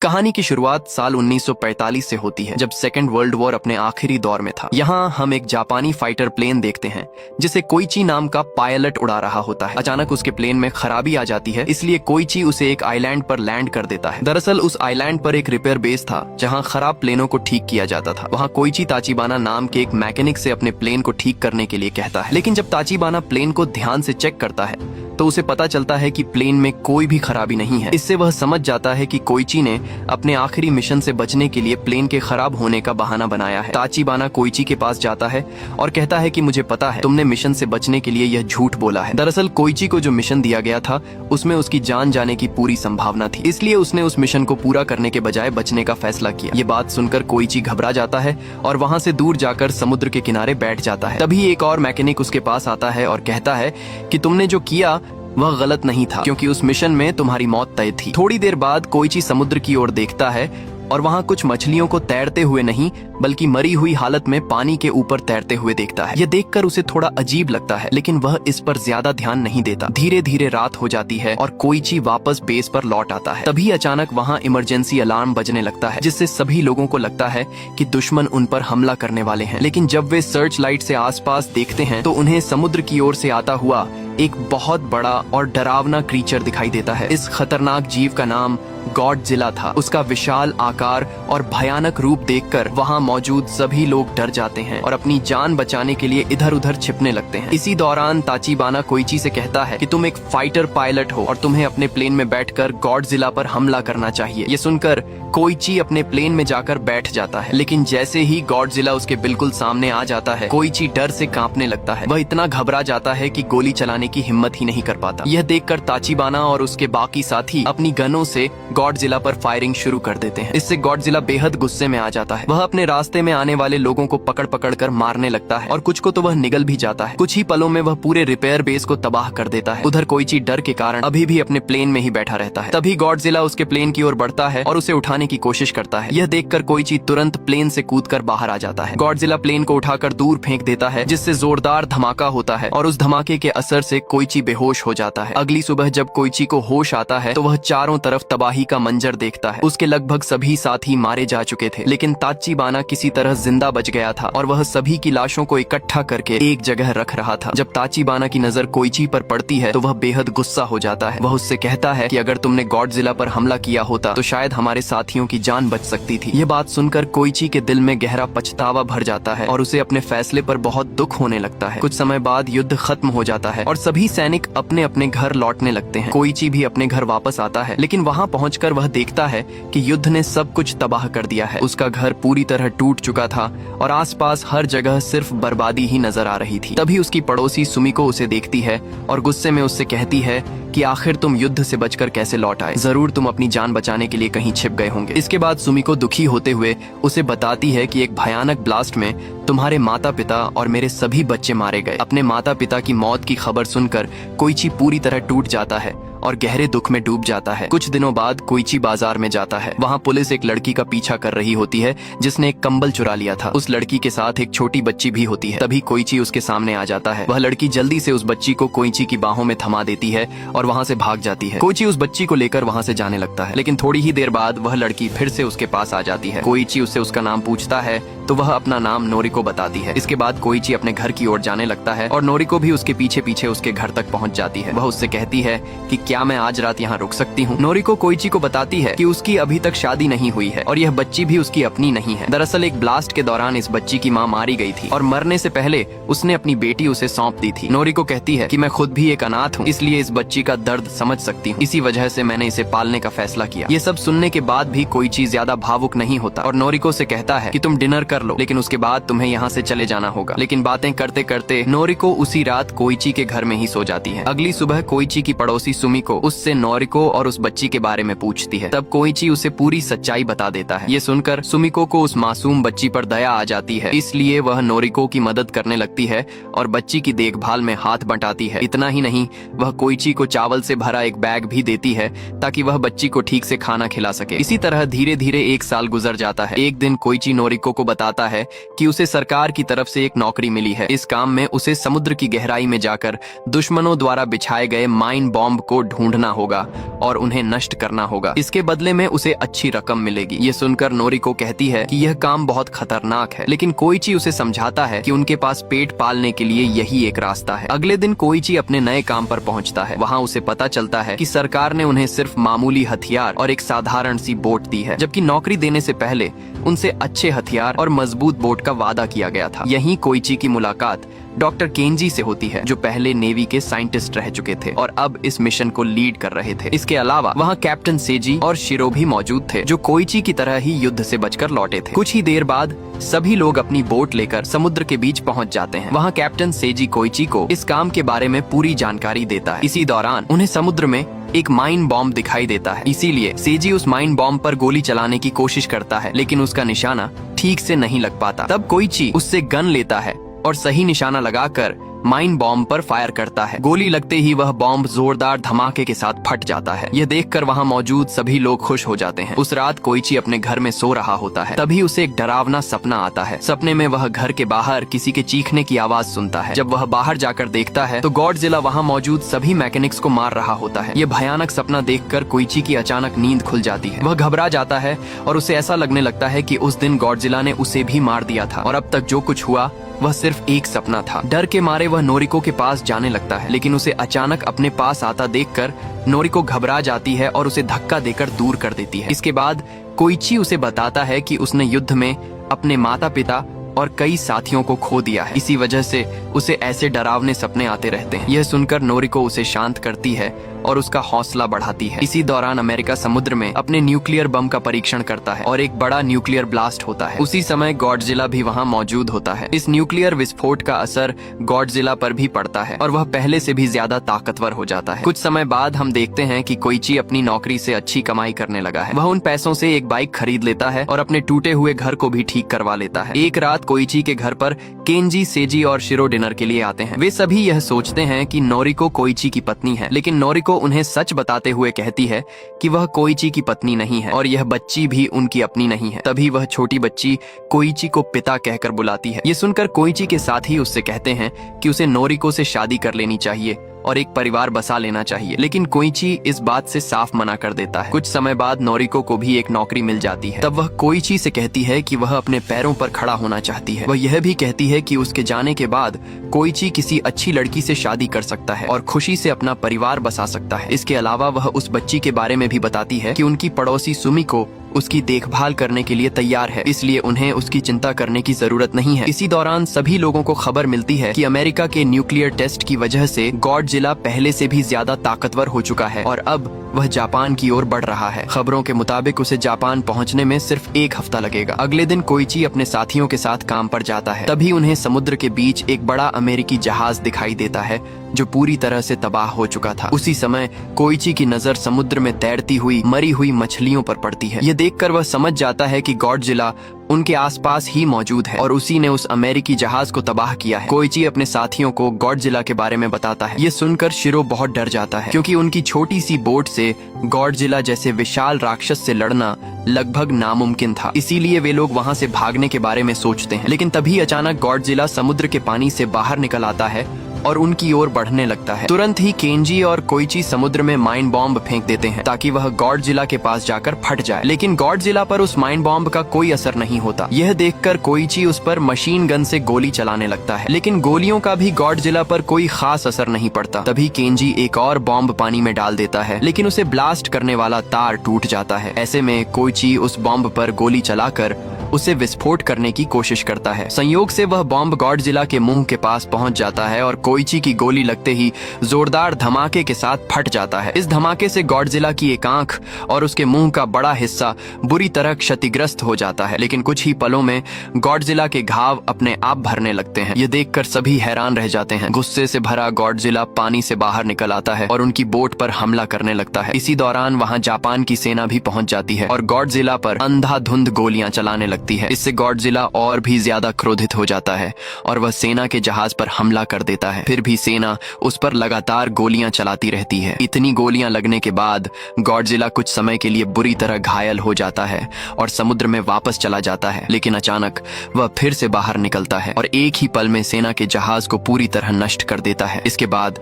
कहानी की शुरुआत साल 1945 से होती है, जब सेकेंड वर्ल्ड वॉर अपने आखिरी दौर में था। यहाँ हम एक जापानी फाइटर प्लेन देखते हैं जिसे कोइची नाम का पायलट उड़ा रहा होता है। अचानक उसके प्लेन में खराबी आ जाती है, इसलिए कोइची उसे एक आइलैंड पर लैंड कर देता है। दरअसल उस आइलैंड पर एक रिपेयर बेस था जहाँ खराब प्लेनों को ठीक किया जाता था। वहाँ कोइची ताचिबाना नाम के एक मैकेनिक से अपने प्लेन को ठीक करने के लिए कहता है, लेकिन जब ताचिबाना प्लेन को ध्यान से चेक करता है तो उसे पता चलता है कि प्लेन में कोई भी खराबी नहीं है। इससे वह समझ जाता है कि कोइची ने अपने आखिरी मिशन से बचने के लिए प्लेन के खराब होने का बहाना बनाया है। ताचिबाना कोइची के पास जाता है और कहता है कि मुझे पता है तुमने मिशन से बचने के लिए यह झूठ बोला है। दरअसल कोइची को जो मिशन दिया गया था उसमें उसकी जान जाने की पूरी संभावना थी, इसलिए उसने उस मिशन को पूरा करने के बजाय बचने का फैसला किया। ये बात सुनकर कोइची घबरा जाता है और वहाँ से दूर जाकर समुद्र के किनारे बैठ जाता है। तभी एक और मैकेनिक उसके पास आता है और कहता है कि तुमने जो किया वह गलत नहीं था, क्योंकि उस मिशन में तुम्हारी मौत तय थी। थोड़ी देर बाद कोइची समुद्र की ओर देखता है और वहाँ कुछ मछलियों को तैरते हुए नहीं बल्कि मरी हुई हालत में पानी के ऊपर तैरते हुए देखता है। यह देखकर उसे थोड़ा अजीब लगता है, लेकिन वह इस पर ज्यादा ध्यान नहीं देता। धीरे धीरे रात हो जाती है और कोइची वापस बेस पर लौट आता है। तभी अचानक वहाँ इमरजेंसी अलार्म बजने लगता है, जिससे सभी लोगों को लगता है कि दुश्मन उन पर हमला करने वाले हैं। लेकिन जब वे सर्च लाइट से आसपास देखते हैं तो उन्हें समुद्र की ओर से आता हुआ एक बहुत बड़ा और डरावना क्रीचर दिखाई देता है। इस खतरनाक जीव का नाम गॉडजिला था। उसका विशाल आकार और भयानक रूप देखकर वहां मौजूद सभी लोग डर जाते हैं और अपनी जान बचाने के लिए इधर उधर छिपने लगते हैं। इसी दौरान ताचिबाना कोइची से कहता है कि तुम एक फाइटर पायलट हो और तुम्हें अपने प्लेन में बैठकर गॉडजिला पर हमला करना चाहिए। ये सुनकर कोइची अपने प्लेन में जाकर बैठ जाता है, लेकिन जैसे ही गॉडजिला उसके बिल्कुल सामने आ जाता है कोइची डर से कांपने लगता है। वह इतना घबरा जाता है कि गोली चलाने की हिम्मत ही नहीं कर पाता। यह देखकर ताचिबाना और उसके बाकी साथी अपनी गनों से गॉडजिला पर फायरिंग शुरू कर देते हैं। इससे गॉडजिला बेहद गुस्से में आ जाता है। वह अपने रास्ते में आने वाले लोगों को पकड़ पकड़ कर मारने लगता है और कुछ को तो वह निगल भी जाता है। कुछ ही पलों में वह पूरे रिपेयर बेस को तबाह कर देता है। उधर कोइची डर के कारण अभी भी अपने प्लेन में ही बैठा रहता है। तभी गॉडजिला उसके प्लेन की ओर बढ़ता है और उसे उठाने की कोशिश करता है। यह देखकर कोइची तुरंत प्लेन से कूदकर बाहर आ जाता है। गॉडजिला प्लेन को उठाकर दूर फेंक देता है, जिससे जोरदार धमाका होता है और उस धमाके के असर से कोइची बेहोश हो जाता है। अगली सुबह जब कोइची को होश आता है तो वह चारों तरफ तबाही का मंजर देखता है। उसके लगभग सभी साथी मारे जा चुके थे, लेकिन ताचिबाना किसी तरह जिंदा बच गया था और वह सभी की लाशों को इकट्ठा करके एक जगह रख रहा था। जब ताचिबाना की नजर कोइची पर पड़ती है तो वह बेहद गुस्सा हो जाता है। वह उससे कहता है कि अगर तुमने गॉडजिला पर हमला किया होता तो शायद हमारे साथियों की जान बच सकती थी। यह बात सुनकर कोइची के दिल में गहरा पछतावा भर जाता है और उसे अपने फैसले पर बहुत दुख होने लगता है। कुछ समय बाद युद्ध खत्म हो जाता है और सभी सैनिक अपने अपने घर लौटने लगते हैं। कोइची भी अपने घर वापस आता है, लेकिन वहाँ पहुंचकर वह देखता है कि युद्ध ने सब कुछ तबाह कर दिया है। उसका घर पूरी तरह टूट चुका था और आसपास हर जगह सिर्फ बर्बादी ही नजर आ रही थी। तभी उसकी पड़ोसी सुमिको उसे देखती है और गुस्से में उससे कहती है कि आखिर तुम युद्ध से बचकर कैसे लौट आए? जरूर तुम अपनी जान बचाने के लिए कहीं छिप गए होंगे। इसके बाद सुमिको दुखी होते हुए उसे बताती है कि एक भयानक ब्लास्ट में तुम्हारे माता पिता और मेरे सभी बच्चे मारे गए। अपने माता पिता की मौत की खबर सुनकर कोइची पूरी तरह टूट जाता है और गहरे दुख में डूब जाता है। कुछ दिनों बाद कोइची बाजार में जाता है। वहाँ पुलिस एक लड़की का पीछा कर रही होती है जिसने एक कंबल चुरा लिया था। उस लड़की के साथ एक छोटी बच्ची भी होती है। तभी कोइची उसके सामने आ जाता है। वह लड़की जल्दी से उस बच्ची को कोइची की बाहों में थमा देती है और वहाँ से भाग जाती है। कोइची उस बच्ची को लेकर वहाँ से जाने लगता है, लेकिन थोड़ी ही देर बाद वह लड़की फिर से उसके पास आ जाती है। कोइची उससे उसका नाम पूछता है तो वह अपना नाम नोरिको बताती है। इसके बाद कोइची अपने घर की ओर जाने लगता है और नोरिको भी उसके पीछे पीछे उसके घर तक पहुँच जाती है। वह उससे कहती है कि क्या मैं आज रात यहाँ रुक सकती हूँ? नोरिको कोइची को बताती है कि उसकी अभी तक शादी नहीं हुई है और यह बच्ची भी उसकी अपनी नहीं है। दरअसल एक ब्लास्ट के दौरान इस बच्ची की माँ मारी गई थी और मरने से पहले उसने अपनी बेटी उसे सौंप दी थी। नोरिको कहती है कि मैं खुद भी एक अनाथ हूँ, इसलिए इस बच्ची का दर्द समझ सकती हूँ। इसी वजह से मैंने इसे पालने का फैसला किया। ये सब सुनने के बाद भी कोइची ज्यादा भावुक नहीं होता और नोरिको से कहता है कि तुम डिनर कर लो, लेकिन उसके बाद तुम्हें यहाँ से चले जाना होगा। लेकिन बातें करते करते नोरिको उसी रात कोइची के घर में ही सो जाती है। अगली सुबह कोइची की पड़ोसी सुमिको उससे नोरिको और उस बच्ची के बारे में पूछती है। तब कोइची उसे पूरी सच्चाई बता देता है। ये सुनकर सुमिको को उस मासूम बच्ची पर दया आ जाती है, इसलिए वह नोरिको की मदद करने लगती है और बच्ची की देखभाल में हाथ बंटाती है। इतना ही नहीं, वह कोइची को चावल से भरा एक बैग भी देती है ताकि वह बच्ची को ठीक से खाना खिला सके। इसी तरह धीरे धीरे एक साल गुजर जाता है। एक दिन कोइची नोरिको को बताता है कि उसे सरकार की तरफ से एक नौकरी मिली है। इस काम में उसे समुद्र की गहराई में जाकर दुश्मनों द्वारा बिछाए गए माइन बॉम्ब को ढूंढना होगा और उन्हें नष्ट करना होगा। इसके बदले में उसे अच्छी रकम मिलेगी। ये सुनकर नोरिको कहती है कि यह काम बहुत खतरनाक है, लेकिन कोइची उसे समझाता है कि उनके पास पेट पालने के लिए यही एक रास्ता है। अगले दिन कोइची अपने नए काम पर पहुंचता है। वहाँ उसे पता चलता है कि सरकार ने उन्हें सिर्फ मामूली हथियार और एक साधारण सी बोट दी है, जबकि नौकरी देने से पहले उनसे अच्छे हथियार और मजबूत बोट का वादा किया गया था। यहीं कोइची की मुलाकात डॉक्टर केंजी से होती है, जो पहले नेवी के साइंटिस्ट रह चुके थे और अब इस मिशन को लीड कर रहे थे। इसके अलावा वहाँ कैप्टन सेजी और शिरो भी मौजूद थे, जो कोइची की तरह ही युद्ध से बचकर लौटे थे। कुछ ही देर बाद सभी लोग अपनी बोट लेकर समुद्र के बीच पहुँच जाते हैं। वहाँ कैप्टन सेजी कोइची को इस काम के बारे में पूरी जानकारी देता है। इसी दौरान उन्हें समुद्र में एक माइन बॉम्ब दिखाई देता है, इसीलिए सेजी उस माइन बॉम्ब पर गोली चलाने की कोशिश करता है, लेकिन उसका निशाना ठीक से नहीं लग पाता। तब कोइची उससे गन लेता है और सही निशाना लगाकर माइन बॉम्ब पर फायर करता है। गोली लगते ही वह बॉम्ब जोरदार धमाके के साथ फट जाता है। यह देखकर वहाँ मौजूद सभी लोग खुश हो जाते हैं। उस रात कोइची अपने घर में सो रहा होता है, तभी उसे एक डरावना सपना आता है। सपने में वह घर के बाहर किसी के चीखने की आवाज सुनता है। जब वह बाहर जाकर देखता है तो गॉडजिला वहाँ मौजूद सभी मैकेनिक्स को मार रहा होता है। ये भयानक सपना देखकर कोइची की अचानक नींद खुल जाती है। वह घबरा जाता है और उसे ऐसा लगने लगता है कि उस दिन गॉडजिला ने उसे भी मार दिया था और अब तक जो कुछ हुआ वह सिर्फ एक सपना था। डर के मारे वह नोरिको के पास जाने लगता है, लेकिन उसे अचानक अपने पास आता देखकर नोरिको घबरा जाती है और उसे धक्का देकर दूर कर देती है। इसके बाद कोइची उसे बताता है कि उसने युद्ध में अपने माता पिता और कई साथियों को खो दिया है। इसी वजह से उसे ऐसे डरावने सपने आते रहते हैं। यह सुनकर नोरिको उसे शांत करती है और उसका हौसला बढ़ाती है। इसी दौरान अमेरिका समुद्र में अपने न्यूक्लियर बम का परीक्षण करता है और एक बड़ा न्यूक्लियर ब्लास्ट होता है। उसी समय गॉडजिला भी वहाँ मौजूद होता है। इस न्यूक्लियर विस्फोट का असर गॉडजिला पर भी पड़ता है और वह पहले से भी ज्यादा ताकतवर हो जाता है। कुछ समय बाद हम देखते हैं कि कोइची अपनी नौकरी से अच्छी कमाई करने लगा है। वह उन पैसों से एक बाइक खरीद लेता है और अपने टूटे हुए घर को भी ठीक करवा लेता है। एक रात कोइची के घर पर केंजी, सेजी और शिरो डिनर के लिए आते हैं। वे सभी यह सोचते हैं कि नोरिको कोइची की पत्नी है, लेकिन नोरिको उन्हें सच बताते हुए कहती है कि वह कोइची की पत्नी नहीं है और यह बच्ची भी उनकी अपनी नहीं है। तभी वह छोटी बच्ची कोइची को पिता कहकर बुलाती है। ये सुनकर कोइची के साथ ही उससे कहते हैं कि उसे नोरिको से शादी कर लेनी चाहिए और एक परिवार बसा लेना चाहिए, लेकिन कोइची इस बात से साफ मना कर देता है। कुछ समय बाद नोरिको को भी एक नौकरी मिल जाती है। तब वह कोइची से कहती है कि वह अपने पैरों पर खड़ा होना चाहती है। वह यह भी कहती है कि उसके जाने के बाद कोइची किसी अच्छी लड़की से शादी कर सकता है और खुशी से अपना परिवार बसा सकता है। इसके अलावा वह उस बच्ची के बारे में भी बताती है कि उनकी पड़ोसी सुमिको उसकी देखभाल करने के लिए तैयार है, इसलिए उन्हें उसकी चिंता करने की जरूरत नहीं है। इसी दौरान सभी लोगों को खबर मिलती है कि अमेरिका के न्यूक्लियर टेस्ट की वजह से गॉडजिला पहले से भी ज्यादा ताकतवर हो चुका है और अब वह जापान की ओर बढ़ रहा है। खबरों के मुताबिक उसे जापान पहुंचने में सिर्फ एक हफ्ता लगेगा। अगले दिन कोइची अपने साथियों के साथ काम पर जाता है। तभी उन्हें समुद्र के बीच एक बड़ा अमेरिकी जहाज दिखाई देता है जो पूरी तरह से तबाह हो चुका था। उसी समय कोइची की नजर समुद्र में तैरती हुई मरी हुई मछलियों पर पड़ती है। ये देखकर वह समझ जाता है कि गॉडजिला उनके आसपास ही मौजूद है और उसी ने उस अमेरिकी जहाज को तबाह किया है। कोइची अपने साथियों को गॉडजिला के बारे में बताता है। ये सुनकर शिरो बहुत डर जाता है, क्योंकि उनकी छोटी सी बोट से गॉडजिला जैसे विशाल राक्षस से लड़ना लगभग नामुमकिन था। इसीलिए वे लोग वहाँ से भागने के बारे में सोचते हैं, लेकिन तभी अचानक गॉडजिला समुद्र के पानी से बाहर निकल आता है और उनकी ओर बढ़ने लगता है। तुरंत ही केंजी और कोइची समुद्र में माइन बॉम्ब फेंक देते हैं ताकि वह गॉडजिला के पास जाकर फट जाए, लेकिन गॉडजिला पर उस माइन बॉम्ब का कोई असर नहीं होता। यह देखकर कोइची उस पर मशीन गन से गोली चलाने लगता है, लेकिन गोलियों का भी गॉडजिला पर कोई खास असर नहीं पड़ता। तभी केंजी एक और बॉम्ब पानी में डाल देता है, लेकिन उसे ब्लास्ट करने वाला तार टूट जाता है। ऐसे में कोइची उस बॉम्ब पर गोली चलाकर उसे विस्फोट करने की कोशिश करता है। संयोग से वह बॉम्ब गॉडजिला के मुंह के पास पहुंच जाता है और कोइची की गोली लगते ही जोरदार धमाके के साथ फट जाता है। इस धमाके से गॉडजिला की एक आंख और उसके मुंह का बड़ा हिस्सा बुरी तरह क्षतिग्रस्त हो जाता है, लेकिन कुछ ही पलों में गॉडजिला के घाव अपने आप भरने लगते हैं। ये देखकर सभी हैरान रह जाते हैं। गुस्से से भरा गॉडजिला पानी से बाहर निकल आता है और उनकी बोट पर हमला करने लगता है। इसी दौरान वहाँ जापान की सेना भी पहुंच जाती है और गॉडजिला पर अंधाधुंध गोलियां चलाने लगती लगती है। इससे गॉडजिला और भी ज्यादा क्रोधित हो जाता है और वह सेना के जहाज पर हमला कर देता है। फिर भी सेना उस पर लगातार गोलियां चलाती रहती है। इतनी गोलियां लगने के बाद गॉडजिला कुछ समय के लिए बुरी तरह घायल हो जाता है और समुद्र में वापस चला जाता है। लेकिन अचानक वह फिर से बाहर निकलता है और एक ही पल में सेना के जहाज को पूरी तरह नष्ट कर देता है। इसके बाद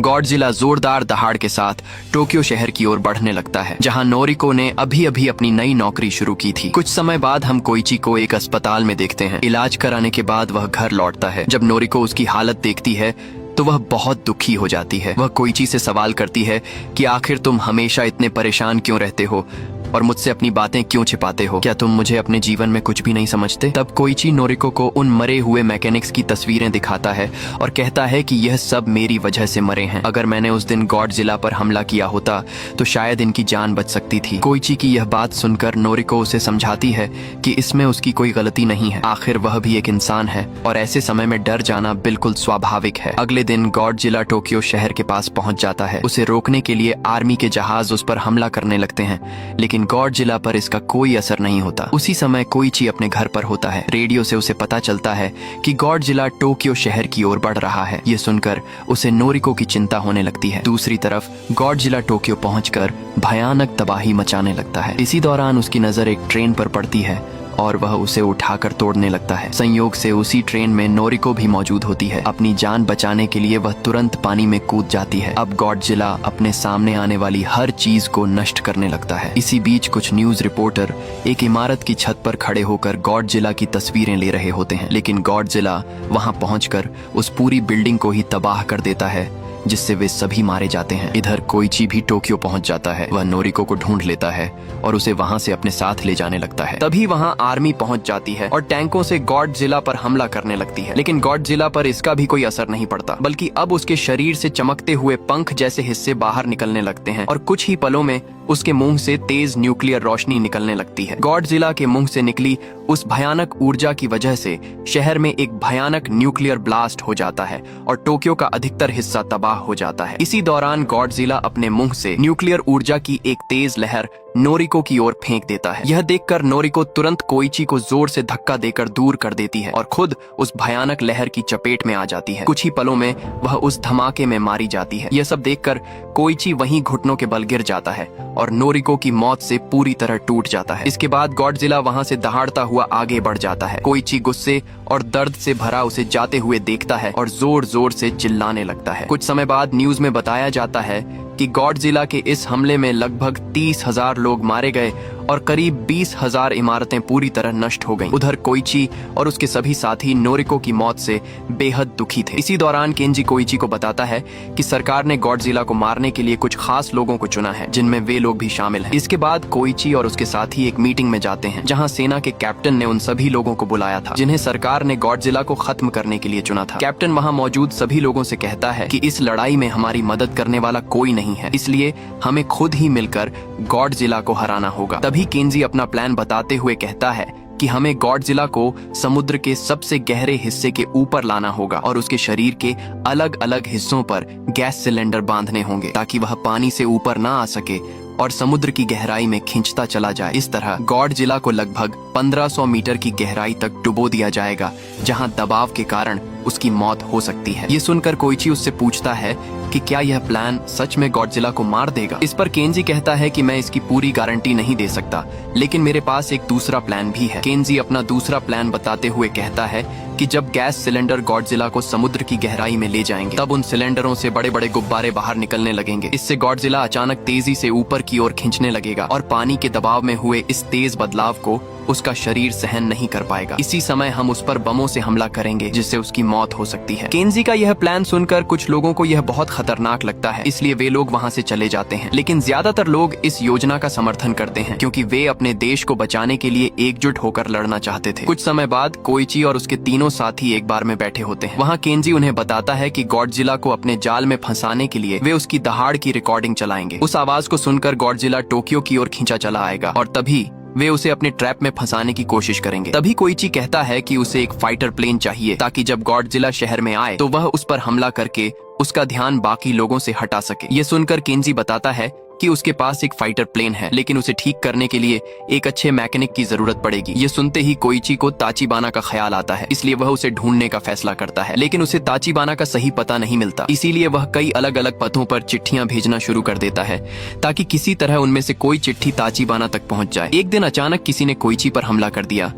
गॉडजिला जोरदार दहाड़ के साथ टोक्यो शहर की ओर बढ़ने लगता है, जहां नोरिको ने अभी अभी अपनी नई नौकरी शुरू की थी। कुछ समय बाद हम कोइची को एक अस्पताल में देखते हैं। इलाज कराने के बाद वह घर लौटता है। जब नोरिको उसकी हालत देखती है तो वह बहुत दुखी हो जाती है। वह कोइची से सवाल करती है कि आखिर तुम हमेशा इतने परेशान क्यों रहते हो और मुझसे अपनी बातें क्यों छिपाते हो? क्या तुम मुझे अपने जीवन में कुछ भी नहीं समझते? तब कोइची नोरिको को उन मरे हुए मैकेनिक्स की तस्वीरें दिखाता है और कहता है कि यह सब मेरी वजह से मरे हैं। अगर मैंने उस दिन गॉडजिला पर हमला किया होता तो शायद इनकी जान बच सकती थी। कोइची की यह बात सुनकर नोरिको उसे समझाती है कि इसमें उसकी कोई गलती नहीं है। आखिर वह भी एक इंसान है और ऐसे समय में डर जाना बिल्कुल स्वाभाविक है। अगले दिन गॉडजिला टोक्यो शहर के पास पहुंच जाता है। उसे रोकने के लिए आर्मी के जहाज उस पर हमला करने लगते हैं, लेकिन गॉडजिला पर इसका कोई असर नहीं होता। उसी समय कोइची अपने घर पर होता है। रेडियो से उसे पता चलता है कि गॉडजिला टोक्यो शहर की ओर बढ़ रहा है। ये सुनकर उसे नोरिको की चिंता होने लगती है। दूसरी तरफ गॉडजिला टोक्यो पहुंचकर भयानक तबाही मचाने लगता है। इसी दौरान उसकी नजर एक ट्रेन पर पड़ती है और वह उसे उठाकर तोड़ने लगता है। संयोग से उसी ट्रेन में नोरिको भी मौजूद होती है। अपनी जान बचाने के लिए वह तुरंत पानी में कूद जाती है। अब गॉडजिला अपने सामने आने वाली हर चीज को नष्ट करने लगता है। इसी बीच कुछ न्यूज रिपोर्टर एक इमारत की छत पर खड़े होकर गॉडजिला की तस्वीरें ले रहे होते हैं, लेकिन गॉडजिला वहां पहुंचकर उस पूरी बिल्डिंग को ही तबाह कर देता है, जिससे वे सभी मारे जाते हैं। इधर कोइची भी टोक्यो पहुंच जाता है। वह नोरिको को ढूंढ लेता है और उसे वहां से अपने साथ ले जाने लगता है। तभी वहां आर्मी पहुंच जाती है और टैंकों से गॉडजिला पर हमला करने लगती है, लेकिन गॉडजिला पर इसका भी कोई असर नहीं पड़ता, बल्कि अब उसके शरीर से चमकते हुए पंख जैसे हिस्से बाहर निकलने लगते हैं और कुछ ही पलों में उसके मुंह से तेज न्यूक्लियर रोशनी निकलने लगती है। गॉडजिला के मुंह से निकली उस भयानक ऊर्जा की वजह से शहर में एक भयानक न्यूक्लियर ब्लास्ट हो जाता है और टोक्यो का अधिकतर हिस्सा तबाह हो जाता है। इसी दौरान गॉडजिला अपने मुंह से न्यूक्लियर ऊर्जा की एक तेज लहर नोरिको की ओर फेंक देता है। यह देखकर नोरिको तुरंत कोइची को जोर से धक्का देकर दूर कर देती है और खुद उस भयानक लहर की चपेट में आ जाती है। कुछ ही पलों में वह उस धमाके में मारी जाती है। यह सब देखकर कोइची वहीं घुटनों के बल गिर जाता है और नोरिको की मौत से पूरी तरह टूट जाता है। इसके बाद गॉडजिला वहां से दहाड़ता हुआ आगे बढ़ जाता है। कोइची गुस्से और दर्द से भरा उसे जाते हुए देखता है और जोर जोर से चिल्लाने लगता है। कुछ समय बाद न्यूज में बताया जाता है कि गॉडजिला के इस हमले में लगभग 30,000 लोग मारे गए और करीब 20,000 इमारतें पूरी तरह नष्ट हो गईं। उधर कोइची और उसके सभी साथी नोरिको की मौत से बेहद दुखी थे। इसी दौरान केंजी कोइची को बताता है कि सरकार ने गॉडजिला को मारने के लिए कुछ खास लोगों को चुना है, जिनमें वे लोग भी शामिल हैं। इसके बाद कोइची और उसके साथी एक मीटिंग में जाते हैं, जहां सेना के कैप्टन ने उन सभी लोगों को बुलाया था जिन्हें सरकार ने गॉडजिला को खत्म करने के लिए चुना था। कैप्टन वहां मौजूद सभी लोगों से कहता है कि इस लड़ाई में हमारी मदद करने वाला कोई नहीं है, इसलिए हमें खुद ही मिलकर गॉडजिला को हराना होगा। तभी केंजी अपना प्लान बताते हुए कहता है कि हमें गॉडजिला को समुद्र के सबसे गहरे हिस्से के ऊपर लाना होगा और उसके शरीर के अलग अलग हिस्सों पर गैस सिलेंडर बांधने होंगे ताकि वह पानी से ऊपर ना आ सके और समुद्र की गहराई में खींचता चला जाए। इस तरह गॉडजिला को लगभग 1500 मीटर की गहराई तक डुबो दिया जाएगा, जहां दबाव के कारण उसकी मौत हो सकती है। ये सुनकर कोइची उससे पूछता है कि क्या यह प्लान सच में गॉडजिला को मार देगा। इस पर केंजी कहता है कि मैं इसकी पूरी गारंटी नहीं दे सकता, लेकिन मेरे पास एक दूसरा प्लान भी है। केंजी अपना दूसरा प्लान बताते हुए कहता है कि जब गैस सिलेंडर गॉडजिला को समुद्र की गहराई में ले जाएंगे, तब उन सिलेंडरों से बड़े बड़े गुब्बारे बाहर निकलने लगेंगे। इससे गॉडजिला अचानक तेजी से ऊपर की ओर खींचने लगेगा और पानी के दबाव में हुए इस तेज बदलाव को उसका शरीर सहन नहीं कर पाएगा। इसी समय हम उस पर बमों से हमला करेंगे, जिससे उसकी मौत हो सकती है। केंजी का यह प्लान सुनकर कुछ लोगों को यह बहुत खतरनाक लगता है, इसलिए वे लोग वहां से चले जाते हैं। लेकिन ज्यादातर लोग इस योजना का समर्थन करते हैं, क्योंकि वे अपने देश को बचाने के लिए एकजुट होकर लड़ना चाहते थे। कुछ समय बाद कोइची और उसके तीनों साथी एक बार में बैठे होते हैं। वहाँ केंजी उन्हें बताता है कि गॉडजिला को अपने जाल में फंसाने के लिए वे उसकी दहाड़ की रिकॉर्डिंग चलाएंगे। उस आवाज को सुनकर गॉडजिला टोक्यो की ओर खींचा चला आएगा और तभी वे उसे अपने ट्रैप में फंसाने की कोशिश करेंगे। तभी कोइची कहता है कि उसे एक फाइटर प्लेन चाहिए, ताकि जब गॉडजिला शहर में आए तो वह उस पर हमला करके उसका ध्यान बाकी लोगों से हटा सके। ये सुनकर केंजी बताता है कि उसके पास एक फाइटर प्लेन है, लेकिन उसे ठीक करने के लिए एक अच्छे मैकेनिक की जरूरत पड़ेगी। ये सुनते ही कोइची को ताचिबाना का ख्याल आता है, इसलिए वह उसे ढूंढने का फैसला करता है। लेकिन उसे ताचिबाना का सही पता नहीं मिलता, इसीलिए वह कई अलग अलग पथों पर चिट्ठियां भेजना शुरू कर देता है ताकि किसी तरह उनमें से कोई चिट्ठी ताचिबाना तक पहुंच जाए। एक दिन अचानक किसी ने कोइची पर हमला कर दिया,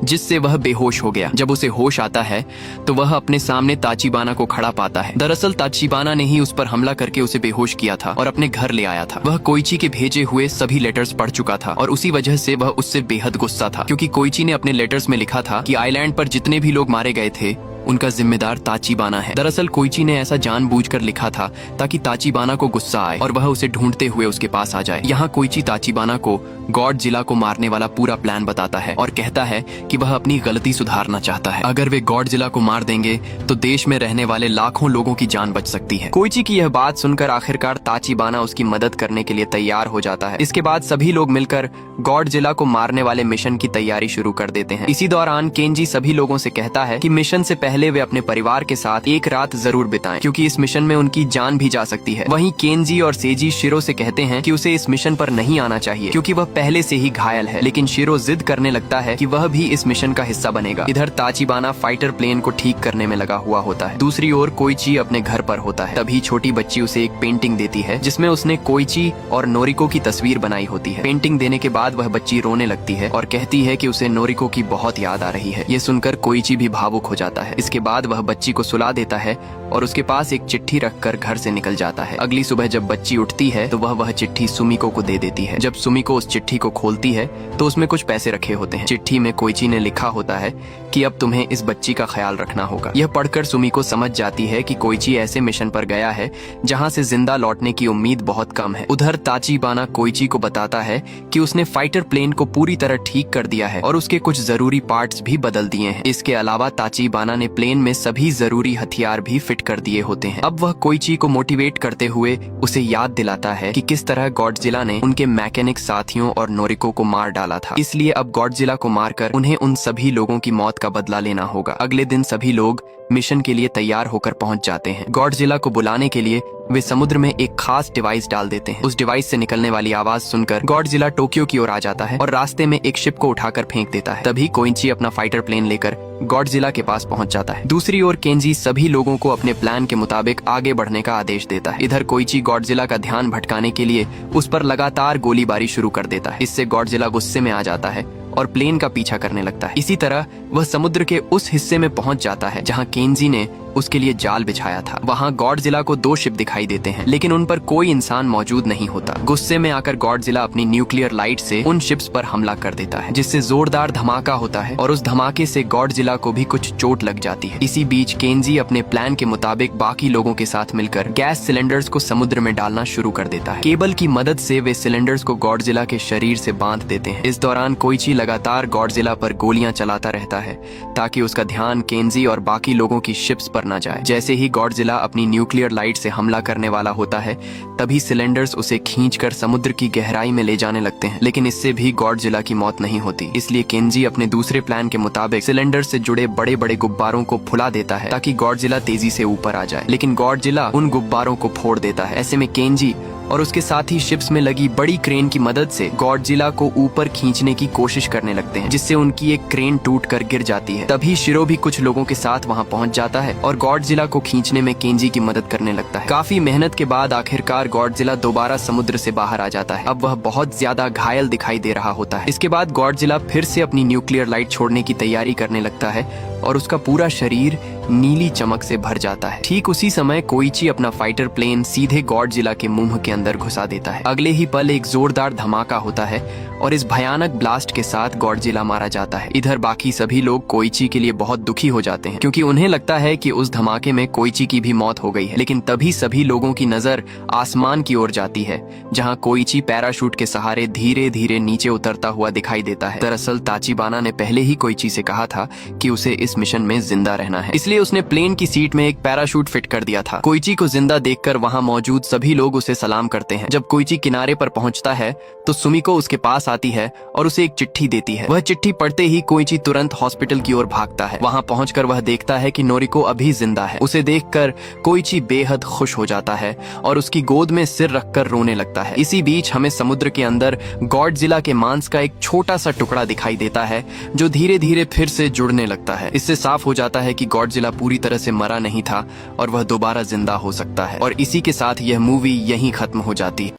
जिससे वह बेहोश हो गया। जब उसे होश आता है तो वह अपने सामने ताचिबाना को खड़ा पाता है। दरअसल ताचिबाना ने ही उस पर हमला करके उसे बेहोश किया था और अपने घर ले आया था। वह कोइची के भेजे हुए सभी लेटर्स पढ़ चुका था और उसी वजह से वह उससे बेहद गुस्सा था, क्योंकि कोइची ने अपने लेटर्स में लिखा था कि आइलैंड पर जितने भी लोग मारे गए थे उनका जिम्मेदार ताचिबाना है। दरअसल कोइची ने ऐसा जानबूझकर लिखा था ताकि ताचिबाना को गुस्सा आए और वह उसे ढूंढते हुए उसके पास आ जाए। यहाँ कोइची ताचिबाना को गॉडजिला को मारने वाला पूरा प्लान बताता है और कहता है कि वह अपनी गलती सुधारना चाहता है। अगर वे गॉडजिला को मार देंगे तो देश में रहने वाले लाखों लोगों की जान बच सकती है। कोइची की यह बात सुनकर आखिरकार ताचिबाना उसकी मदद करने के लिए तैयार हो जाता है। इसके बाद सभी लोग मिलकर गॉडजिला को मारने वाले मिशन की तैयारी शुरू कर देते हैं। इसी दौरान केंजी सभी लोगों से कहता है कि मिशन से पहले वे अपने परिवार के साथ एक रात जरूर बिताएं, क्योंकि इस मिशन में उनकी जान भी जा सकती है। वहीं केंजी और सेजी शिरो से कहते हैं कि उसे इस मिशन पर नहीं आना चाहिए, क्योंकि वह पहले से ही घायल है। लेकिन शिरो जिद करने लगता है कि वह भी इस मिशन का हिस्सा बनेगा। इधर ताचिबाना फाइटर प्लेन को ठीक करने में लगा हुआ होता है। दूसरी ओर कोइची अपने घर पर होता है। तभी छोटी बच्ची उसे एक पेंटिंग देती है, जिसमें उसने कोइची और नोरिको की तस्वीर बनाई होती है। पेंटिंग देने के बाद वह बच्ची रोने लगती है और कहती है कि उसे नोरिको की बहुत याद आ रही है। ये सुनकर कोइची भी भावुक हो जाता है। इसके बाद वह बच्ची को सुला देता है और उसके पास एक चिट्ठी रखकर घर से निकल जाता है। अगली सुबह जब बच्ची उठती है तो वह चिट्ठी सुमिको को दे देती है। जब सुमिको उस चिट्ठी को खोलती है तो उसमें कुछ पैसे रखे होते हैं। चिट्ठी में कोइची ने लिखा होता है कि अब तुम्हें इस बच्ची का ख्याल रखना होगा। यह पढ़कर सुमिको समझ जाती है कि कोइची ऐसे मिशन पर गया है जहां से जिंदा लौटने की उम्मीद बहुत कम है। उधर ताचिबाना कोइची को बताता है कि उसने फाइटर प्लेन को पूरी तरह ठीक कर दिया है और उसके कुछ जरूरी पार्ट्स भी बदल दिए हैं। इसके अलावा ताचिबाना ने प्लेन में सभी जरूरी हथियार भी फिट कर दिए होते हैं। अब वह कोइची को मोटिवेट करते हुए उसे याद दिलाता है कि किस तरह गॉडजिला ने उनके मैकेनिक साथियों और नोरिको को मार डाला था। इसलिए अब गॉडजिला को मारकर उन्हें उन सभी लोगों की मौत का बदला लेना होगा। अगले दिन सभी लोग मिशन के लिए तैयार होकर पहुंच जाते हैं। गॉडजिला को बुलाने के लिए वे समुद्र में एक खास डिवाइस डाल देते हैं। उस डिवाइस से निकलने वाली आवाज सुनकर गॉडजिला टोक्यो की ओर आ जाता है और रास्ते में एक शिप को उठाकर फेंक देता है। तभी कोइची अपना फाइटर प्लेन लेकर गॉडजिला के पास पहुंच जाता है। दूसरी ओर केंजी सभी लोगों को अपने प्लान के मुताबिक आगे बढ़ने का आदेश देता है। इधर कोइची गॉडजिला का ध्यान भटकाने के लिए उस पर लगातार गोलीबारी शुरू कर देता है। इससे गॉडजिला गुस्से में आ जाता है और प्लेन का पीछा करने लगता है। इसी तरह वह समुद्र के उस हिस्से में पहुंच जाता है जहां केंजी ने उसके लिए जाल बिछाया था। वहां गॉडजिला को 2 शिप दिखाई देते हैं, लेकिन उन पर कोई इंसान मौजूद नहीं होता। गुस्से में आकर गॉडजिला अपनी न्यूक्लियर लाइट से उन शिप्स पर हमला कर देता है, जिससे जोरदार धमाका होता है और उस धमाके से गॉडजिला को भी कुछ चोट लग जाती है। इसी बीच केंजी अपने प्लान के मुताबिक बाकी लोगों के साथ मिलकर गैस सिलेंडर्स को समुद्र में डालना शुरू कर देता है। केबल की मदद से वे सिलेंडर्स को गॉडजिला के शरीर से बांध देते हैं। इस दौरान कोइची लगातार गॉडजिला पर गोलियां चलाता रहता है ताकि उसका ध्यान केंजी और बाकी लोगों की शिप्स पर न जाए। जैसे ही गॉडजिला अपनी न्यूक्लियर लाइट से हमला करने वाला होता है, तभी सिलेंडर्स उसे खींचकर समुद्र की गहराई में ले जाने लगते हैं। लेकिन इससे भी गॉडजिला की मौत नहीं होती। इसलिए केंजी अपने दूसरे प्लान के मुताबिक सिलेंडर से जुड़े बड़े बड़े गुब्बारों को फुला देता है ताकि गॉडजिला तेजी से ऊपर आ जाए। लेकिन गॉडजिला उन गुब्बारों को फोड़ देता है। ऐसे में केंजी और उसके साथी शिप्स में लगी बड़ी क्रेन की मदद से गॉडजिला को ऊपर खींचने की कोशिश करने लगते हैं, जिससे उनकी एक क्रेन टूटकर गिर जाती है। तभी शिरो भी कुछ लोगों के साथ वहां पहुंच जाता है और गॉडजिला को खींचने में केंजी की मदद करने लगता है। काफी मेहनत के बाद आखिरकार गॉडजिला दोबारा समुद्र से बाहर आ जाता है। अब वह बहुत ज्यादा घायल दिखाई दे रहा होता है। इसके बाद गॉडजिला फिर से अपनी न्यूक्लियर लाइट छोड़ने की तैयारी करने लगता है और उसका पूरा शरीर नीली चमक से भर जाता है। ठीक उसी समय कोइची अपना फाइटर प्लेन सीधे गॉडजिला के मुंह के अंदर घुसा देता है। अगले ही पल एक जोरदार धमाका होता है और इस भयानक ब्लास्ट के साथ गॉडजिला मारा जाता है। इधर बाकी सभी लोग कोइची के लिए बहुत दुखी हो जाते हैं, क्योंकि उन्हें लगता है कि उस धमाके में कोइची की भी मौत हो गई है। लेकिन तभी सभी लोगों की नजर आसमान की ओर जाती है, जहां कोइची पैराशूट के सहारे धीरे धीरे नीचे उतरता हुआ दिखाई देता है। दरअसल ताचिबाना ने पहले ही कोइची से कहा था कि उसे इस इस मिशन में जिंदा रहना है। इसलिए उसने प्लेन की सीट में एक पैराशूट फिट कर दिया था। कोइची को जिंदा देखकर वहाँ मौजूद सभी लोग उसे सलाम करते हैं। जब कोइची किनारे पर पहुंचता है तो सुमिको उसके पास आती है और उसे एक चिट्ठी देती है। वह चिट्ठी पढ़ते ही कोइची तुरंत हॉस्पिटल की ओर भागता है। वहाँ पहुंचकर वह देखता है कि नोरिको अभी जिंदा है। उसे देखकर कोइची बेहद खुश हो जाता है और उसकी गोद में सिर रखकर रोने लगता है। इसी बीच हमें समुद्र के अंदर गॉडजिला के मांस का एक छोटा सा टुकड़ा दिखाई देता है जो धीरे धीरे फिर से जुड़ने लगता है। इससे साफ हो जाता है कि गॉडजिला पूरी तरह से मरा नहीं था और वह दोबारा जिंदा हो सकता है। और इसी के साथ यह मूवी यहीं खत्म हो जाती है।